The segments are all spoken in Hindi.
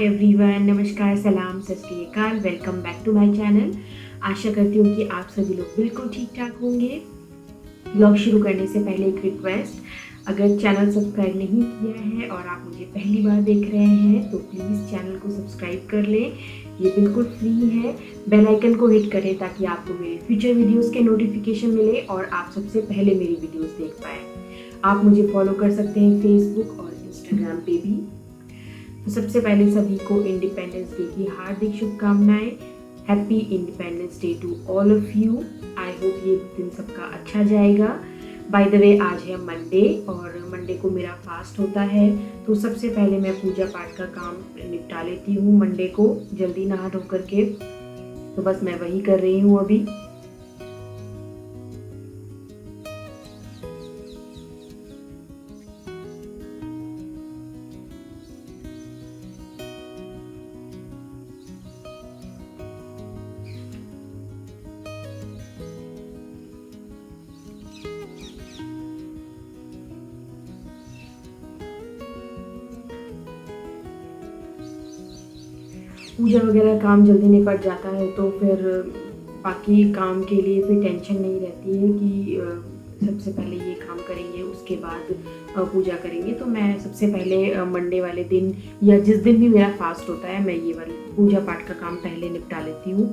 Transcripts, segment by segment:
एवरीवन, नमस्कार, सलाम, सत श्री अकाल। Welcome back to my channel. आशा करती हूँ कि आप सभी लोग बिल्कुल ठीक ठाक होंगे। ब्लॉग शुरू करने से पहले एक रिक्वेस्ट, अगर चैनल सब्सक्राइब नहीं किया है और आप मुझे पहली बार देख रहे हैं तो प्लीज़ चैनल को सब्सक्राइब कर लें। ये बिल्कुल फ्री है। बेल आइकन को हिट करें ताकि आपको मेरे फ्यूचर वीडियोस के नोटिफिकेशन मिले और आप सबसे पहले मेरी वीडियोस देख पाएँ। आप मुझे फॉलो कर सकते हैं फेसबुक और इंस्टाग्राम पे भी। तो सबसे पहले सभी को इंडिपेंडेंस डे की हार्दिक शुभकामनाएं। Happy Independence Day to all of you. I hope ये दिन सबका अच्छा जाएगा। बाय द वे, आज है मंडे और मंडे को मेरा फास्ट होता है, तो सबसे पहले मैं पूजा पाठ का काम निपटा लेती हूँ मंडे को जल्दी नहा धो करके। तो बस मैं वही कर रही हूँ अभी। पूजा वगैरह काम जल्दी निपट जाता है तो फिर बाकी काम के लिए फिर टेंशन नहीं रहती है कि सबसे पहले ये काम करेंगे उसके बाद पूजा करेंगे। तो मैं सबसे पहले मंडे वाले दिन या जिस दिन भी मेरा फास्ट होता है मैं ये वाली पूजा पाठ का काम पहले निपटा लेती हूँ।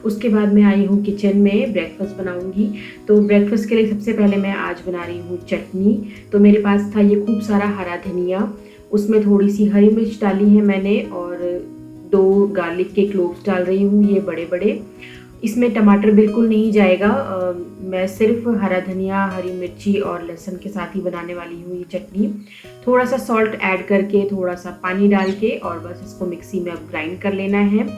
उसके बाद मैं आई हूँ किचन में, ब्रेकफास्ट बनाऊँगी। तो ब्रेकफास्ट के लिए सबसे पहले मैं आज बना रही हूँ चटनी। तो मेरे पास था ये खूब सारा हरा धनिया, उसमें थोड़ी सी हरी मिर्च डाली है मैंने और 2 गार्लिक के क्लोव्स डाल रही हूँ, ये बड़े बड़े। इसमें टमाटर बिल्कुल नहीं जाएगा। मैं सिर्फ हरा धनिया, हरी मिर्ची और लहसुन के साथ ही बनाने वाली हूँ ये चटनी। थोड़ा सा सॉल्ट ऐड करके, थोड़ा सा पानी डाल के और बस इसको मिक्सी में अब ग्राइंड कर लेना है।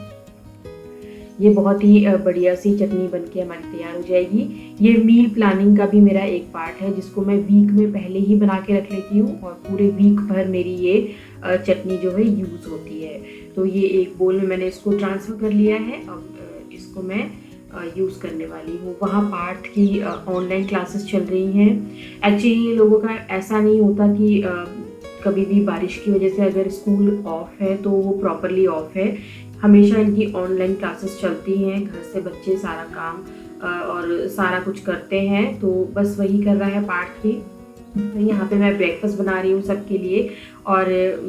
ये बहुत ही बढ़िया सी चटनी बनके हमारी तैयार हो जाएगी। ये मील प्लानिंग का भी मेरा एक पार्ट है जिसको मैं वीक में पहले ही बना के रख लेती हूँ और पूरे वीक भर मेरी ये चटनी जो है यूज़ होती है। तो ये एक बोल में मैंने इसको ट्रांसफ़र कर लिया है। अब इसको मैं यूज़ करने वाली हूँ। वहाँ पार्थ की ऑनलाइन क्लासेस चल रही हैं। एक्चुअली ये लोगों का ऐसा नहीं होता कि कभी भी बारिश की वजह से अगर स्कूल ऑफ है तो वो प्रॉपरली ऑफ है। हमेशा इनकी ऑनलाइन क्लासेस चलती हैं। घर से बच्चे सारा काम और सारा कुछ करते हैं, तो बस वही कर रहा है पार्थ भी। तो यहाँ पे मैं ब्रेकफास्ट बना रही हूँ सबके लिए और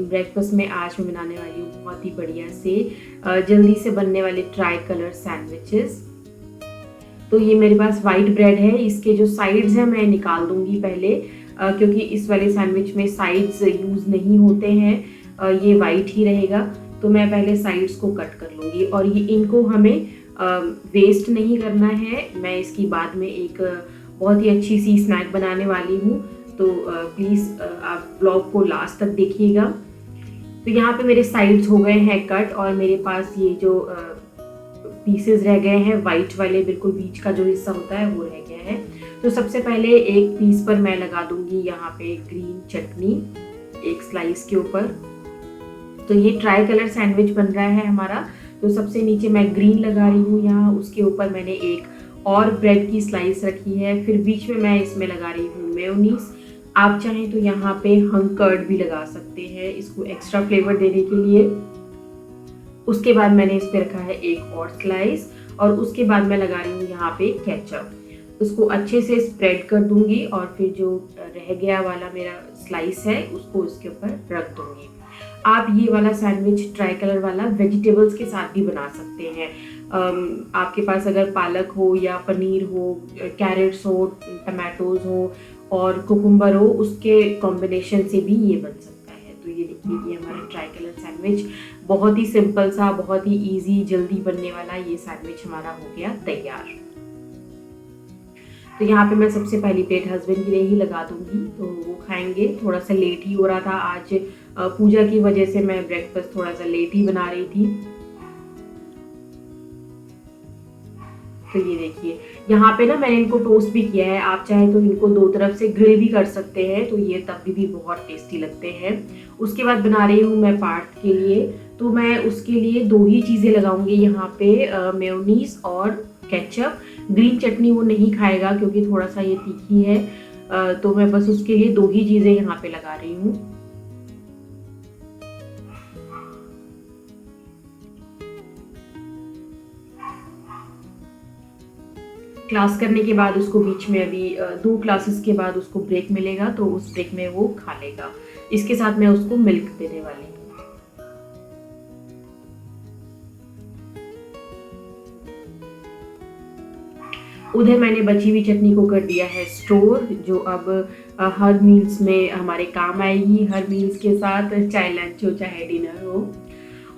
ब्रेकफास्ट में आज मैं बनाने वाली हूँ बहुत ही बढ़िया से जल्दी से बनने वाले ट्राई कलर सैंडविचेस। तो ये मेरे पास वाइट ब्रेड है, इसके जो साइड्स हैं मैं निकाल दूंगी पहले क्योंकि इस वाले सैंडविच में साइड्स यूज़ नहीं होते हैं, ये वाइट ही रहेगा। तो मैं पहले साइड्स को कट कर लूँगी और ये इनको हमें वेस्ट नहीं करना है। मैं इसकी बाद में एक बहुत ही अच्छी सी स्नैक बनाने वाली हूँ, तो प्लीज़ आप ब्लॉग को लास्ट तक देखिएगा। तो यहाँ पे मेरे साइड्स हो गए हैं कट और मेरे पास ये जो पीसेस रह गए हैं वाइट वाले, बिल्कुल बीच का जो हिस्सा होता है वो रह गया है। तो सबसे पहले एक पीस पर मैं लगा दूंगी यहाँ पे ग्रीन चटनी एक स्लाइस के ऊपर। तो ये ट्राई कलर सैंडविच बन रहा है हमारा। तो सबसे नीचे मैं ग्रीन लगा रही हूँ यहाँ, उसके ऊपर मैंने एक और ब्रेड की स्लाइस रखी है। फिर बीच में मैं इसमें लगा रही हूँ मेयोनीज। आप चाहें तो यहाँ पे हंग कर्ड भी लगा सकते हैं इसको एक्स्ट्रा फ्लेवर देने के लिए। उसके बाद मैंने इस पे रखा है एक और स्लाइस और उसके बाद मैं लगा रही हूँ यहाँ पे केचप। उसको अच्छे से स्प्रेड कर दूंगी और फिर जो रह गया वाला मेरा स्लाइस है उसको इसके ऊपर रख दूंगी। आप ये वाला सैंडविच ट्राई कलर वाला वेजिटेबल्स के साथ भी बना सकते हैं। आपके पास अगर पालक हो या पनीर हो, कैरेट्स हो, टमाटोज हो और कुकुम्बर हो, उसके कॉम्बिनेशन से भी ये बन सकता है। तो ये देखिए, ये हमारा ट्राई कलर सैंडविच बहुत ही सिंपल सा, बहुत ही इजी, जल्दी बनने वाला ये सैंडविच हमारा हो गया तैयार। तो यहाँ पे मैं सबसे पहली प्लेट हस्बैंड के लिए ही लगा दूंगी, तो वो खाएंगे। थोड़ा सा लेट ही हो रहा था आज, पूजा की वजह से मैं ब्रेकफास्ट थोड़ा सा लेट ही बना रही थी। तो ये देखिए, यहाँ पे ना मैंने इनको टोस्ट भी किया है। आप चाहे तो इनको 2 तरफ से ग्रिल भी कर सकते हैं, तो ये तब भी बहुत टेस्टी लगते हैं। उसके बाद बना रही हूँ मैं पार्थ के लिए। तो मैं उसके लिए 2 ही चीज़ें लगाऊंगी यहाँ पे, मेयोनीज और केचप। ग्रीन चटनी वो नहीं खाएगा क्योंकि थोड़ा सा ये तीखी है, तो मैं बस उसके लिए 2 ही चीज़ें यहाँ पे लगा रही हूँ। क्लास करने के बाद उसको बीच में अभी 2 क्लासेस के बाद उसको ब्रेक मिलेगा, तो उस ब्रेक में वो खा लेगा। इसके साथ मैं उसको मिल्क देने वाली हूँ। उधर मैंने बची हुई चटनी को कर दिया है स्टोर, जो अब हर मील्स में हमारे काम आएगी, हर मील्स के साथ, चाहे लंच हो चाहे डिनर हो।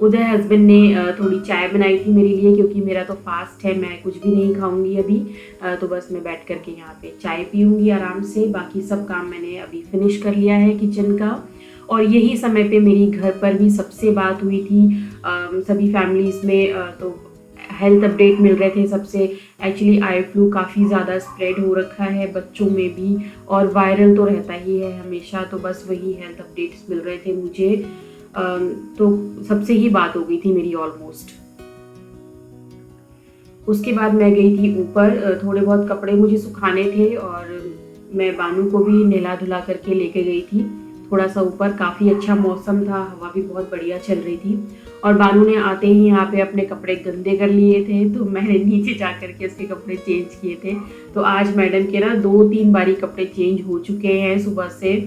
उधर हस्बैंड ने थोड़ी चाय बनाई थी मेरे लिए, क्योंकि मेरा तो फास्ट है, मैं कुछ भी नहीं खाऊंगी अभी। तो बस मैं बैठ करके यहाँ पे चाय पीऊँगी आराम से। बाकी सब काम मैंने अभी फिनिश कर लिया है किचन का। और यही समय पे मेरी घर पर भी सबसे बात हुई थी, सभी फैमिलीज़ में। तो हेल्थ अपडेट मिल रहे थे सबसे। एक्चुअली आई फ्लू काफ़ी ज़्यादा स्प्रेड हो रखा है बच्चों में भी, और वायरल तो रहता ही है हमेशा। तो बस वही हेल्थ अपडेट्स मिल रहे थे मुझे। तो सबसे ही बात हो गई थी मेरी ऑलमोस्ट। उसके बाद मैं गई थी ऊपर, थोड़े बहुत कपड़े मुझे सुखाने थे और मैं बानू को भी नहला धुला करके लेके गई थी थोड़ा सा ऊपर। काफ़ी अच्छा मौसम था, हवा भी बहुत बढ़िया चल रही थी। और बानू ने आते ही यहाँ पे अपने कपड़े गंदे कर लिए थे, तो मैंने नीचे जा करके उसके कपड़े चेंज किए थे। तो आज मैडम के ना 2-3 बारी कपड़े चेंज हो चुके हैं सुबह से।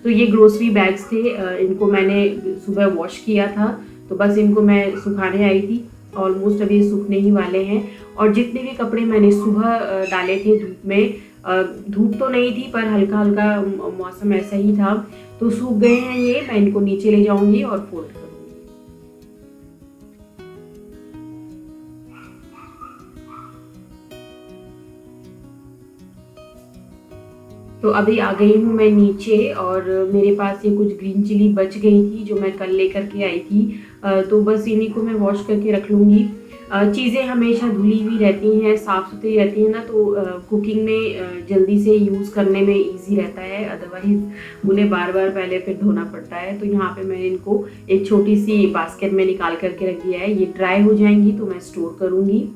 तो ये ग्रोसरी बैग्स थे, इनको मैंने सुबह वॉश किया था, तो बस इनको मैं सुखाने आई थी। ऑलमोस्ट अभी सूखने ही वाले हैं। और जितने भी कपड़े मैंने सुबह डाले थे धूप में, धूप तो नहीं थी पर हल्का हल्का मौसम ऐसा ही था, तो सूख गए हैं ये। मैं इनको नीचे ले जाऊंगी और फोल्ड करूंगी। तो अभी आ गई हूँ मैं नीचे, और मेरे पास ये कुछ ग्रीन चिली बच गई थी जो मैं कल लेकर के आई थी। तो बस इन्हीं को मैं वॉश करके रख लूँगी। चीज़ें हमेशा धुली हुई रहती हैं, साफ़ सुथरी रहती हैं ना, तो कुकिंग में जल्दी से यूज़ करने में इजी रहता है। अदरवाइज़ उन्हें बार बार पहले फिर धोना पड़ता है। तो यहाँ पे मैंने इनको एक छोटी सी बास्केट में निकाल करके रख दिया है। ये ड्राई हो जाएंगी तो मैं स्टोर करूँगी।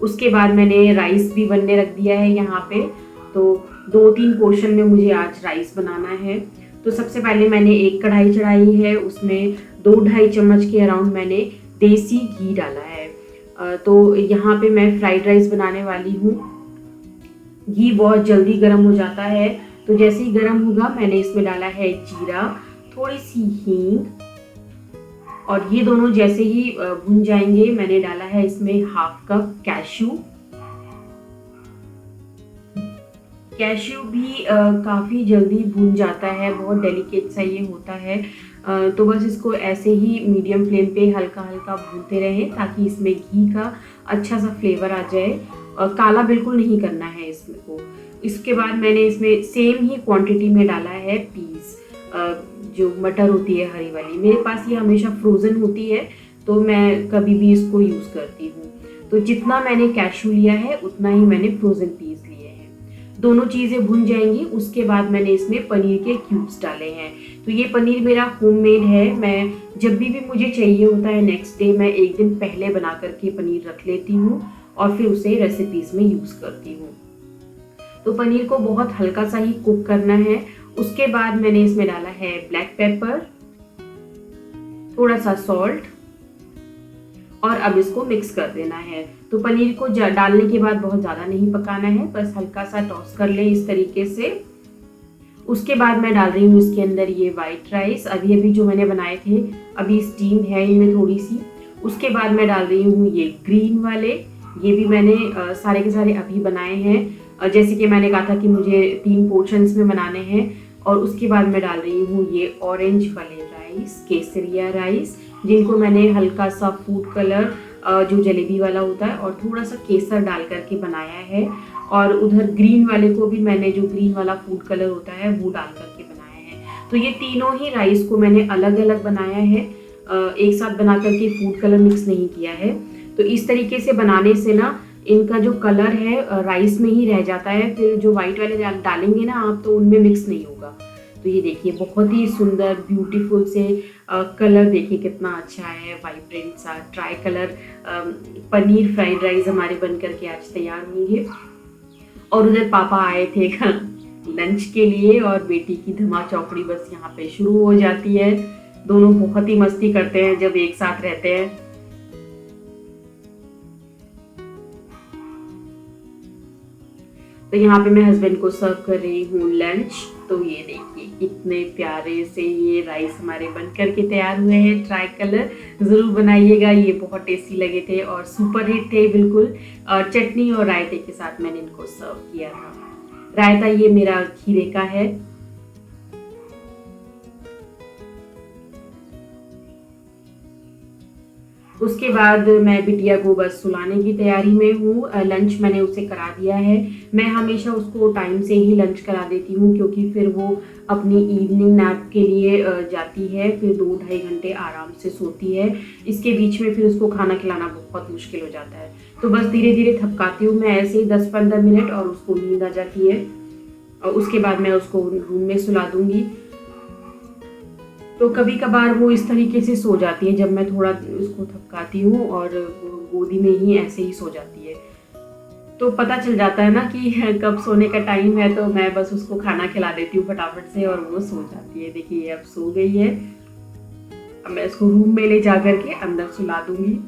उसके बाद मैंने राइस भी बनने रख दिया है यहाँ पे। तो 2-3 पोर्शन में मुझे आज राइस बनाना है। तो सबसे पहले मैंने एक कढ़ाई चढ़ाई है, उसमें 2-2.5 चम्मच के अराउंड मैंने देसी घी डाला है। तो यहाँ पे मैं फ्राइड राइस बनाने वाली हूँ। घी बहुत जल्दी गर्म हो जाता है, तो जैसे ही गर्म होगा मैंने इसमें डाला है जीरा, थोड़ी सी हींग, और ये दोनों जैसे ही भुन जाएंगे मैंने डाला है इसमें 1/2 कप कैश्यू। कैश्यू भी काफ़ी जल्दी भून जाता है, बहुत डेलिकेट सा ये होता है। तो बस इसको ऐसे ही मीडियम फ्लेम पे हल्का हल्का भूनते रहें, ताकि इसमें घी का अच्छा सा फ्लेवर आ जाए। काला बिल्कुल नहीं करना है इसमें को। इसके बाद मैंने इसमें सेम ही क्वांटिटी में डाला है पीस, जो मटर होती है हरी वाली। मेरे पास ये हमेशा फ्रोज़न होती है, तो मैं कभी भी इसको यूज़ करती हूँ। तो जितना मैंने कैश्यू लिया है उतना ही मैंने फ्रोज़न पीस लिए हैं। दोनों चीज़ें भुन जाएंगी, उसके बाद मैंने इसमें पनीर के क्यूब्स डाले हैं। तो ये पनीर मेरा होममेड है। मैं जब भी मुझे चाहिए होता है नेक्स्ट डे, मैं एक दिन पहले बना करके पनीर रख लेती हूँ और फिर उसे रेसिपीज़ में यूज़ करती हूँ। तो पनीर को बहुत हल्का सा ही कुक करना है। उसके बाद मैंने इसमें डाला है ब्लैक पेपर, थोड़ा सा सॉल्ट, और अब इसको मिक्स कर देना है। तो पनीर को डालने के बाद बहुत ज़्यादा नहीं पकाना है, बस हल्का सा टॉस कर लें इस तरीके से। उसके बाद मैं डाल रही हूँ इसके अंदर ये वाइट राइस, अभी अभी जो मैंने बनाए थे, अभी स्टीम है इनमें थोड़ी सी। उसके बाद मैं डाल रही हूँ ये ग्रीन वाले, ये भी मैंने सारे के सारे अभी बनाए हैं। जैसे कि मैंने कहा था कि मुझे 3 पोर्शंस में बनाने हैं। और उसके बाद मैं डाल रही हूँ ये ऑरेंज वाले राइस, केसरिया राइस, जिनको मैंने हल्का सा फूड कलर जो जलेबी वाला होता है और थोड़ा सा केसर डाल करके बनाया है। और उधर ग्रीन वाले को भी मैंने जो ग्रीन वाला फूड कलर होता है वो डाल करके बनाया है। तो ये तीनों ही राइस को मैंने अलग अलग बनाया है, एक साथ बना करके फूड कलर मिक्स नहीं किया है। तो इस तरीके से बनाने से ना इनका जो कलर है राइस में ही रह जाता है, फिर जो वाइट वाले डालेंगे ना आप तो उनमें मिक्स नहीं होगा। तो ये देखिए बहुत ही सुंदर ब्यूटीफुल से कलर, देखिए कितना अच्छा है, वाइब्रेंट सा try colour paneer fried rice हमारे बन करके आज तैयार होंगे। और उधर पापा आए थे लंच के लिए, और बेटी की धमा चौकड़ी बस यहाँ पे शुरू हो जाती है। दोनों बहुत ही मस्ती करते हैं जब एक साथ रहते हैं। तो यहाँ पे मैं हस्बैंड को सर्व कर रही हूँ लंच। तो ये देखिए कितने प्यारे से ये राइस हमारे बन करके तैयार हुए हैं। ट्राई कलर ज़रूर बनाइएगा, ये बहुत टेस्टी लगे थे और सुपर हिट थे बिल्कुल। और चटनी और रायते के साथ मैंने इनको सर्व किया था। रायता ये मेरा खीरे का है। उसके बाद मैं बिटिया को बस सुलाने की तैयारी में हूँ। लंच मैंने उसे करा दिया है। मैं हमेशा उसको टाइम से ही लंच करा देती हूँ क्योंकि फिर वो अपनी इवनिंग नैप के लिए जाती है, फिर 2-2.5 घंटे आराम से सोती है। इसके बीच में फिर उसको खाना खिलाना बहुत मुश्किल हो जाता है। तो बस धीरे धीरे थपकाती हूँ मैं ऐसे ही 10-15 मिनट और उसको नींद आ जाती है और उसके बाद मैं उसको रूम में सुला दूँगी। तो कभी कभार वो इस तरीके से सो जाती है जब मैं थोड़ा उसको थपकाती हूँ और वो गोदी में ही ऐसे ही सो जाती है। तो पता चल जाता है ना कि कब सोने का टाइम है, तो मैं बस उसको खाना खिला देती हूँ फटाफट से और वो सो जाती है। देखिए अब सो गई है। अब मैं इसको रूम में ले जा करके अंदर सुला दूंगी।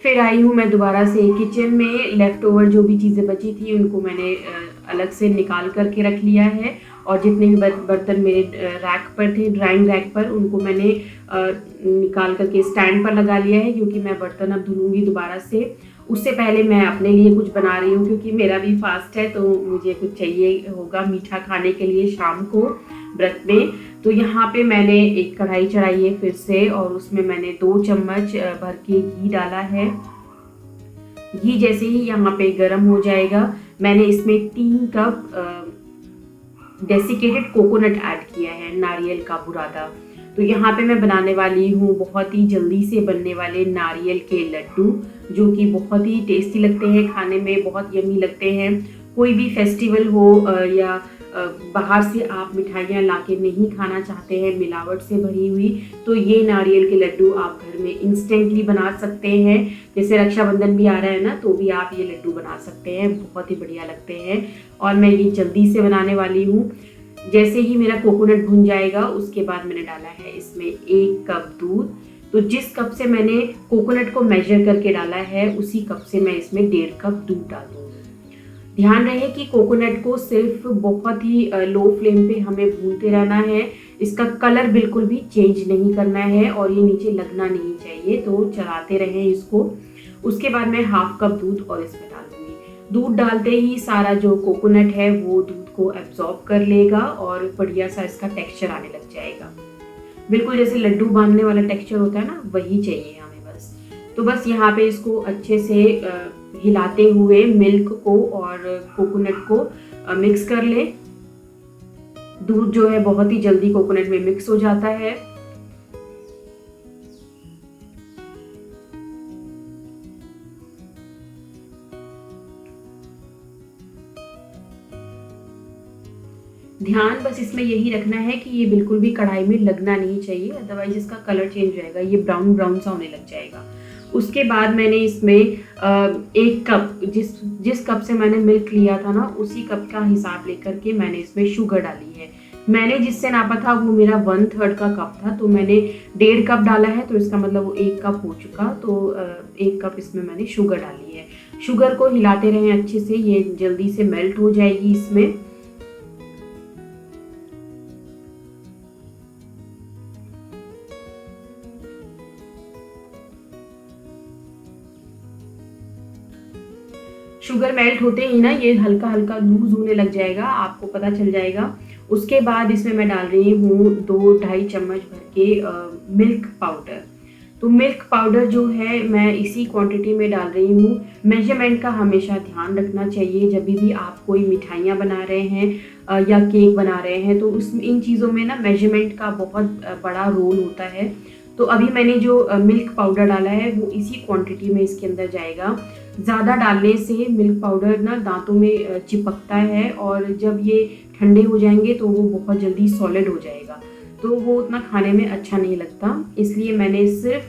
फिर आई हूँ मैं दोबारा से किचन में। लेफ्ट ओवर जो भी चीज़ें बची थी उनको मैंने अलग से निकाल करके रख लिया है और जितने भी बर्तन मेरे रैक पर थे, ड्राइंग रैक पर, उनको मैंने निकाल करके स्टैंड पर लगा लिया है क्योंकि मैं बर्तन अब धुलूंगी दोबारा से। उससे पहले मैं अपने लिए कुछ बना रही हूँ क्योंकि मेरा भी फास्ट है, तो मुझे कुछ चाहिए होगा मीठा खाने के लिए शाम को व्रत में। तो यहाँ पे मैंने एक कढ़ाई चढ़ाई है फिर से और उसमें मैंने 2 चम्मच भर के घी डाला है। घी जैसे ही यहाँ पे गर्म हो जाएगा मैंने इसमें 3 कप डेसिकेटेड कोकोनट ऐड किया है, नारियल का बुरादा। तो यहाँ पे मैं बनाने वाली हूँ बहुत ही जल्दी से बनने वाले नारियल के लड्डू, जो कि बहुत ही टेस्टी लगते हैं, खाने में बहुत यम्मी लगते हैं। कोई भी फेस्टिवल हो या बाहर से आप मिठाइयाँ लाके नहीं खाना चाहते हैं मिलावट से भरी हुई, तो ये नारियल के लड्डू आप घर में इंस्टेंटली बना सकते हैं। जैसे रक्षाबंधन भी आ रहा है ना, तो भी आप ये लड्डू बना सकते हैं, बहुत ही बढ़िया लगते हैं। और मैं ये जल्दी से बनाने वाली हूँ। जैसे ही मेरा कोकोनट भुन जाएगा उसके बाद मैंने डाला है इसमें 1 कप दूध। तो जिस कप से मैंने कोकोनट को मेजर करके डाला है उसी कप से मैं इसमें 1.5 कप दूध डाल दूँगी। ध्यान रहे कि कोकोनट को सिर्फ बहुत ही लो फ्लेम पे हमें भूनते रहना है। इसका कलर बिल्कुल भी चेंज नहीं करना है और ये नीचे लगना नहीं चाहिए, तो चलाते रहें इसको। उसके बाद मैं 1/2 कप दूध और इसमें डाल दूँगी। दूध डालते ही सारा जो कोकोनट है वो दूध को एब्जॉर्ब कर लेगा और बढ़िया सा इसका टेक्सचर आने लग जाएगा। बिल्कुल जैसे लड्डू बांधने वाला टेक्सचर होता है ना, वही चाहिए हमें बस। तो बस यहाँ पे इसको अच्छे से हिलाते हुए मिल्क को और कोकोनट को मिक्स कर ले। दूध जो है बहुत ही जल्दी कोकोनट में मिक्स हो जाता है। ध्यान बस इसमें यही रखना है कि ये बिल्कुल भी कढ़ाई में लगना नहीं चाहिए, अदरवाइज इसका कलर चेंज हो जाएगा, ये ब्राउन ब्राउन सा होने लग जाएगा। उसके बाद मैंने इसमें 1 कप, जिस कप से मैंने मिल्क लिया था ना, उसी कप का हिसाब लेकर के मैंने इसमें शुगर डाली है। मैंने जिससे नापा था वो मेरा 1/3 का कप था, तो मैंने 1.5 कप डाला है, तो इसका मतलब वो 1 कप हो चुका। तो 1 कप इसमें मैंने शुगर डाली है। शुगर को हिलाते रहें अच्छे से, ये जल्दी से मेल्ट हो जाएगी इसमें। शुगर मेल्ट होते ही ना ये हल्का हल्का लूज होने लग जाएगा, आपको पता चल जाएगा। उसके बाद इसमें मैं डाल रही हूँ 2-2.5 चम्मच भर के मिल्क पाउडर। तो मिल्क पाउडर जो है मैं इसी क्वांटिटी में डाल रही हूँ। मेजरमेंट का हमेशा ध्यान रखना चाहिए जब भी आप कोई मिठाइयाँ बना रहे हैं या केक बना रहे हैं, तो उस इन चीज़ों में ना मेजरमेंट का बहुत बड़ा रोल होता है। तो अभी मैंने जो मिल्क पाउडर डाला है वो इसी क्वांटिटी में इसके अंदर जाएगा। ज़्यादा डालने से मिल्क पाउडर ना दांतों में चिपकता है और जब ये ठंडे हो जाएंगे तो वो बहुत जल्दी सॉलिड हो जाएगा, तो वो उतना खाने में अच्छा नहीं लगता। इसलिए मैंने सिर्फ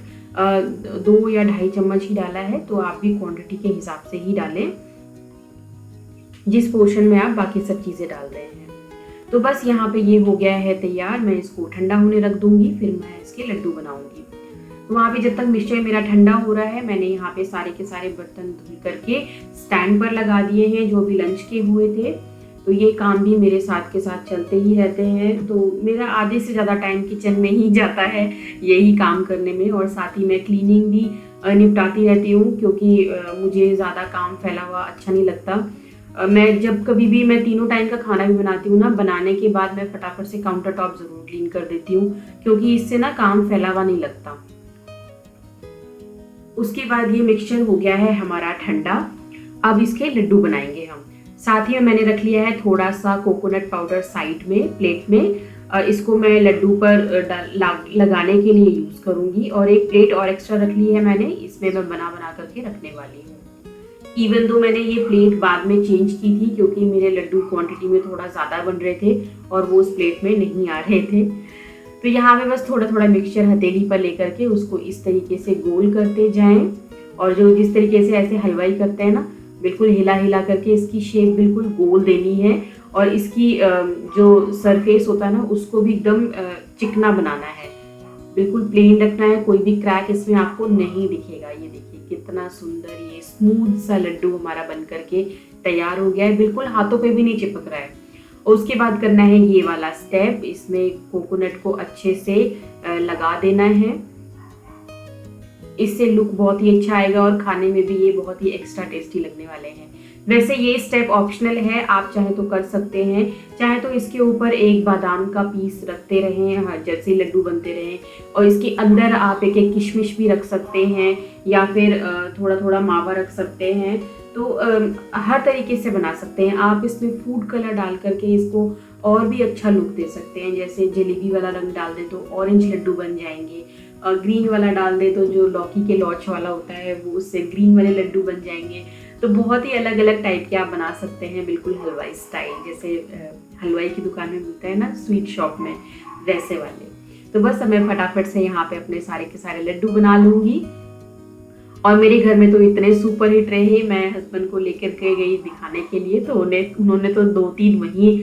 2 या 2.5 चम्मच ही डाला है। तो आप भी क्वांटिटी के हिसाब से ही डालें जिस पोर्शन में आप बाकी सब चीज़ें डाल रहे हैं। तो बस यहाँ पे ये हो गया है तैयार। मैं इसको ठंडा होने रख दूंगी, फिर मैं इसके लड्डू बनाऊंगी। तो वहाँ पे जब तक मिक्सचर मेरा ठंडा हो रहा है, मैंने यहाँ पे सारे के सारे बर्तन धुल करके स्टैंड पर लगा दिए हैं जो भी लंच के हुए थे। तो ये काम भी मेरे साथ के साथ चलते ही रहते हैं। तो मेरा आधे से ज़्यादा टाइम किचन में ही जाता है यही काम करने में, और साथ ही मैं क्लीनिंग भी निपटाती रहती हूँ, क्योंकि मुझे ज़्यादा काम फैला हुआ अच्छा नहीं लगता। मैं जब कभी भी मैं तीनों टाइम का खाना भी बनाती हूँ ना, बनाने के बाद मैं फटाफट से काउंटर टॉप ज़रूर क्लीन कर देती हूँ, क्योंकि इससे ना काम फैला हुआ नहीं लगता। उसके बाद ये मिक्सचर हो गया है हमारा ठंडा। अब इसके लड्डू बनाएंगे हम। साथ ही में मैंने रख लिया है थोड़ा सा कोकोनट पाउडर साइड में प्लेट में। इसको मैं लड्डू पर लगाने के लिए यूज़ करूँगी। और एक प्लेट और एक्स्ट्रा रख ली है मैंने, इसमें मैं बना बना करके रखने वाली हूँ। इवन तो मैंने ये प्लेट बाद में चेंज की थी, क्योंकि मेरे लड्डू क्वांटिटी में थोड़ा ज़्यादा बन रहे थे और वो उस प्लेट में नहीं आ रहे थे। तो यहाँ पे बस थोड़ा थोड़ा मिक्सचर हथेली पर लेकर के उसको इस तरीके से गोल करते जाएं, और जो जिस तरीके से ऐसे हलवाई करते हैं ना, बिल्कुल हिला हिला करके इसकी शेप बिल्कुल गोल देनी है। और इसकी जो सरफेस होता है ना, उसको भी एकदम चिकना बनाना है, बिल्कुल प्लेन रखना है। कोई भी क्रैक इसमें आपको नहीं दिखेगा। ये देखिए कितना सुंदर ये स्मूथ सा लड्डू हमारा बन करके तैयार हो गया है, बिल्कुल हाथों पे भी नहीं चिपक रहा है। और उसके बाद करना है ये वाला स्टेप, इसमें कोकोनट को अच्छे से लगा देना है। इससे लुक बहुत ही अच्छा आएगा और खाने में भी ये बहुत ही एक्स्ट्रा टेस्टी लगने वाले हैं। वैसे ये स्टेप ऑप्शनल है, आप चाहे तो कर सकते हैं, चाहे तो इसके ऊपर एक बादाम का पीस रखते रहें जैसे लड्डू बनते रहें, और इसके अंदर आप एक एक किशमिश भी रख सकते हैं, या फिर थोड़ा थोड़ा मावा रख सकते हैं। तो हर तरीके से बना सकते हैं आप। इसमें फूड कलर डाल करके इसको और भी अच्छा लुक दे सकते हैं। जैसे जलेबी वाला रंग डाल दे तो ऑरेंज लड्डू बन जाएंगे, ग्रीन वाला डाल दे तो जो लौकी के लॉच वाला होता है वो उससे ग्रीन वाले लड्डू बन जाएंगे। तो बहुत ही अलग अलग टाइप के आप बना सकते हैं, बिल्कुल हलवाई स्टाइल, जैसे हलवाई की दुकान में मिलता है ना स्वीट शॉप में, वैसे वाले। तो बस मैं फटाफट से यहाँ पे अपने सारे के सारे लड्डू बना लूँगी। और मेरे घर में तो इतने सुपर हिट रहे, मैं हस्बैंड को लेकर के गई दिखाने के लिए, तो उन्होंने तो 2-3 वहीं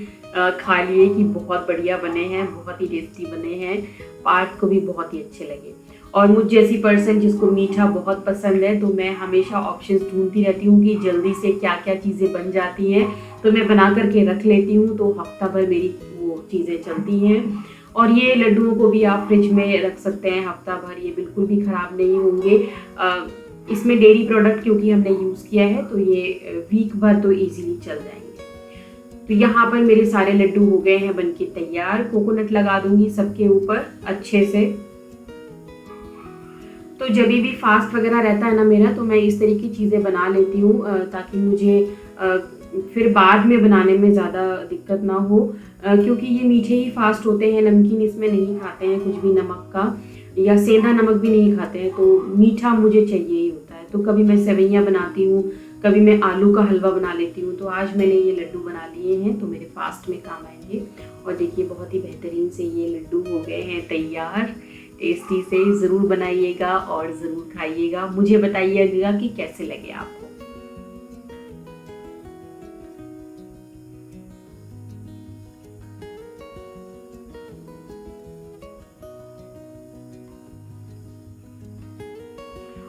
खा लिए कि बहुत बढ़िया बने हैं, बहुत ही टेस्टी बने हैं। पार्थ को भी बहुत ही अच्छे लगे। और मुझ जैसी पर्सन जिसको मीठा बहुत पसंद है, तो मैं हमेशा ऑप्शंस ढूंढती रहती हूँ कि जल्दी से क्या क्या चीज़ें बन जाती हैं, तो मैं बना करके रख लेती हूँ, तो हफ्ता भर मेरी वो चीज़ें चलती हैं। और ये लड्डुओं को भी आप फ्रिज में रख सकते हैं हफ्ता भर, ये बिल्कुल भी ख़राब नहीं होंगे। इसमें डेयरी प्रोडक्ट क्योंकि हमने यूज़ किया है, तो ये वीक भर तो इजीली चल जाएंगे। तो यहाँ पर मेरे सारे लड्डू हो गए हैं बनके तैयार। कोकोनट लगा दूंगी सबके ऊपर अच्छे से। तो जब भी फास्ट वगैरह रहता है ना मेरा, तो मैं इस तरह की चीज़ें बना लेती हूँ, ताकि मुझे फिर बाद में बनाने में ज़्यादा दिक्कत ना हो, क्योंकि ये मीठे ही फास्ट होते हैं, नमकीन इसमें नहीं खाते हैं कुछ भी, नमक का या सेंधा नमक भी नहीं खाते हैं, तो मीठा मुझे चाहिए ही होता है। तो कभी मैं सेवइयाँ बनाती हूँ, कभी मैं आलू का हलवा बना लेती हूँ। तो आज मैंने ये लड्डू बना लिए हैं, तो मेरे फास्ट में काम आएंगे। और देखिए बहुत ही बेहतरीन से ये लड्डू हो गए हैं तैयार। टेस्टी से ज़रूर बनाइएगा और ज़रूर खाइएगा, मुझे बताइएगा कि कैसे लगे आपको।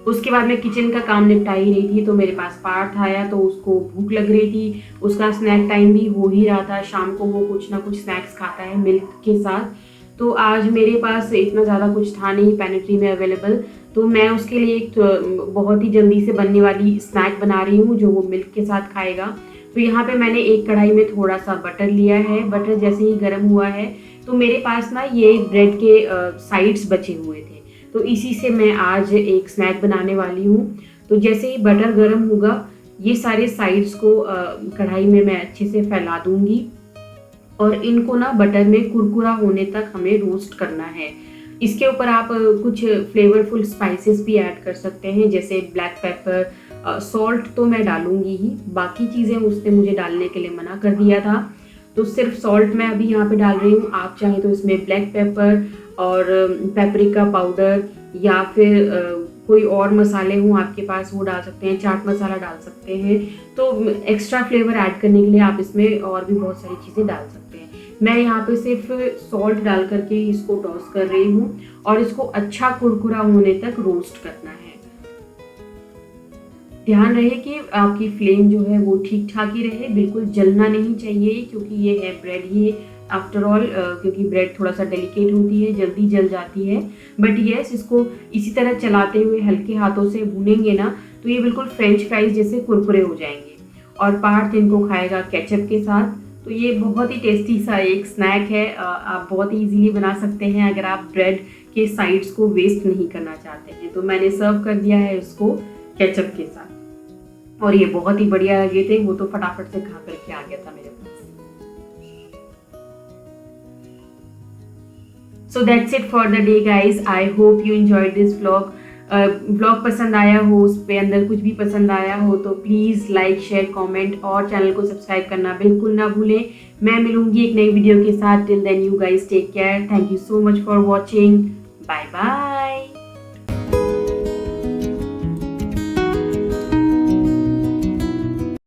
उसके बाद मैं किचन का काम निपटा ही रही थी, तो मेरे पास पार्थ आया, तो उसको भूख लग रही थी, उसका स्नैक टाइम भी हो ही रहा था। शाम को वो कुछ ना कुछ स्नैक्स खाता है मिल्क के साथ। तो आज मेरे पास इतना ज़्यादा कुछ था नहीं पेनिट्री में अवेलेबल, तो मैं उसके लिए एक बहुत ही जल्दी से बनने वाली स्नैक बना रही हूँ जो वो मिल्क के साथ खाएगा। तो यहाँ पे मैंने एक कढ़ाई में थोड़ा सा बटर लिया है। बटर जैसे ही गर्म हुआ है, तो मेरे पास ना ये ब्रेड के साइड्स बचे हुए थे, तो इसी से मैं आज एक स्नैक बनाने वाली हूँ। तो जैसे ही बटर गर्म होगा, ये सारे साइड्स को कढ़ाई में मैं अच्छे से फैला दूंगी, और इनको ना बटर में कुरकुरा होने तक हमें रोस्ट करना है। इसके ऊपर आप कुछ फ्लेवरफुल स्पाइसेस भी ऐड कर सकते हैं, जैसे ब्लैक पेपर, सॉल्ट तो मैं डालूंगी ही, बाकी चीज़ें उसने मुझे डालने के लिए मना कर दिया था, तो सिर्फ सॉल्ट मैं अभी यहाँ पे डाल रही हूँ। आप चाहें तो इसमें ब्लैक पेपर और पेपरिका पाउडर या फिर कोई और मसाले हों आपके पास वो डाल सकते हैं, चाट मसाला डाल सकते हैं। तो एक्स्ट्रा फ्लेवर ऐड करने के लिए आप इसमें और भी बहुत सारी चीज़ें डाल सकते हैं। मैं यहाँ पे सिर्फ सॉल्ट डाल करके इसको टॉस कर रही हूँ और इसको अच्छा कुरकुरा होने तक रोस्ट करना है। ध्यान रहे कि आपकी फ्लेम जो है वो ठीक ठाक ही रहे, बिल्कुल जलना नहीं चाहिए, क्योंकि ये है ब्रेड ही आफ्टर ऑल, क्योंकि ब्रेड थोड़ा सा डेलिकेट होती है, जल्दी जल जाती है। बट यस, इसको इसी तरह चलाते हुए हल्के हाथों से भूनेंगे ना तो ये बिल्कुल फ्रेंच फ्राइज जैसे कुरकुरे हो जाएंगे। और पार्थ इनको खाएगा केचप के साथ। तो ये बहुत ही टेस्टी सा एक स्नैक है, आप बहुत ही इजीली बना सकते हैं अगर आप ब्रेड के साइड्स को वेस्ट नहीं करना चाहते हैं। तो मैंने सर्व कर दिया है इसको केचप के साथ और ये बहुत ही बढ़िया लगे थे, वो तो फटाफट से खा करके आ गया था मेरे पास। So that's it for the day guys. I hope you enjoyed this vlog. Vlog पसंद आया हो, उस पे अंदर कुछ भी पसंद आया हो तो प्लीज़ लाइक शेयर कमेंट और चैनल को सब्सक्राइब करना बिल्कुल ना भूलें। मैं मिलूंगी एक नई वीडियो के साथ। Till then you guys take care. Thank you so much for watching. Bye bye.